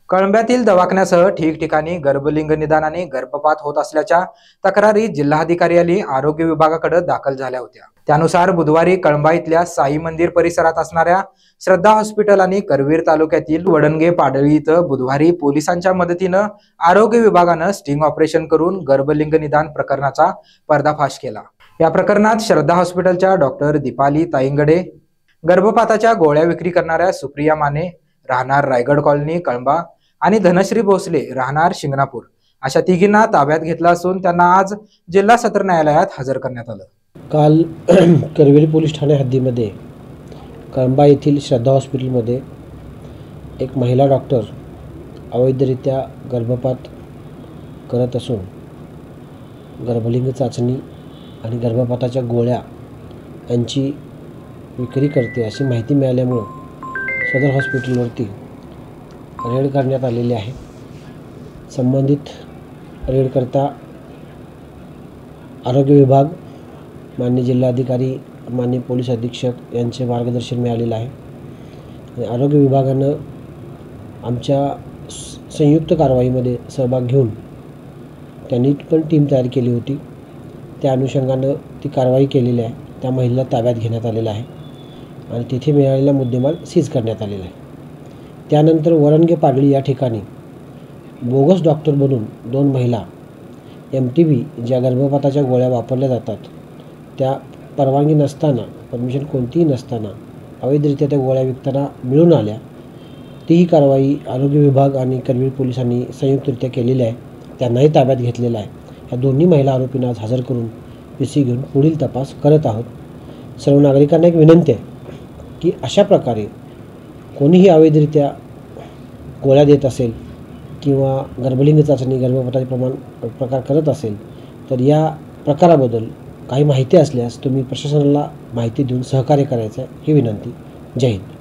कळंब्यातील दवाखान्यासह ठिकठिकाणी गर्भलिंग निदान आणि गर्भपात होत असल्याच्या तक्रारी जिल्हाधिकारी आरोग्य विभागाकडे दाखल झाल्या होत्या। त्यानुसार बुधवारी कळंबा इथल्या साई मंदिर परिसरात असणाऱ्या श्रद्धा हॉस्पिटल आणि करवीर तालुक्यातील वडणगे पाडळी इथं बुधवारी पोलिसांच्या मदतीनं आरोग्य विभागानं स्टिंग ऑपरेशन करून गर्भलिंग निदान प्रकरणाचा पर्दाफाश केला। या प्रकरणात श्रद्धा हॉस्पिटलच्या डॉक्टर दीपाली ताईंगडे, गर्भपाताच्या गोळ्या विक्री करणाऱ्या सुप्रिया माने राहणार रायगड कॉलनी कळंबा आणि धनश्री भोसले राहणार शिंगणापूर अशा तिघींना ताब्यात घेतला असून त्यांना आज जिल्हा सत्र न्यायालयात हजर करण्यात आलं। काल करवीर पोलीस ठाणे हद्दीमध्ये कळंबा येथील श्रद्धा हॉस्पिटलमध्ये एक महिला डॉक्टर अवैधरित्या गर्भपात करत असून गर्भलिंग चाचणी आणि गर्भपाताच्या गोळ्या यांची विक्री करते अशी माहिती मिळाल्यामुळे सदर हॉस्पिटलवरती रेड करण्यात आलेली आहे। संबंधित रेड करता आरोग्य विभाग, माननीय जिल्हाधिकारी, माननीय पोलीस अधीक्षक यांचे मार्गदर्शन मिळालेलं आहे आणि आरोग्य विभागानं आमच्या संयुक्त कारवाईमध्ये सहभाग घेऊन त्यांनी पण टीम तयार केली होती। त्या अनुषंगानं ती कारवाई केलेली आहे। त्या महिलेला ताब्यात घेण्यात आलेलं आहे आणि तिथे मिळालेला मुद्देमाल सीज करण्यात आलेला आहे। त्यानंतर वडणगे पाडळी या ठिकाणी बोगस डॉक्टर बनून 2 महिला MTB ज्या गर्भपाताच्या गोळ्या वापरल्या जातात त्या परवानगी नसताना, परमिशन कोणतीही नसताना अवैधरित्या त्या गोळ्या विकताना मिळून आल्या। तीही कारवाई आरोग्य विभाग आणि करवीर पोलिसांनी संयुक्तरित्या केलेली आहे। त्यांनाही ताब्यात घेतलेलं आहे। ह्या दोन्ही महिला आरोपींना आज हजर करून PC घेऊन पुढील तपास करत आहोत। सर्व नागरिकांना एक विनंती आहे की अशा प्रकारे कोणीही अवैधरित्या गोळ्या देत असेल किंवा गर्भलिंग चाचणी गर्भपाताचे प्रकार करत असेल तर या प्रकाराबद्दल काही माहिती असल्यास तुम्ही प्रशासनाला माहिती देऊन सहकार्य करायचं आहे ही विनंती। जय हिंद।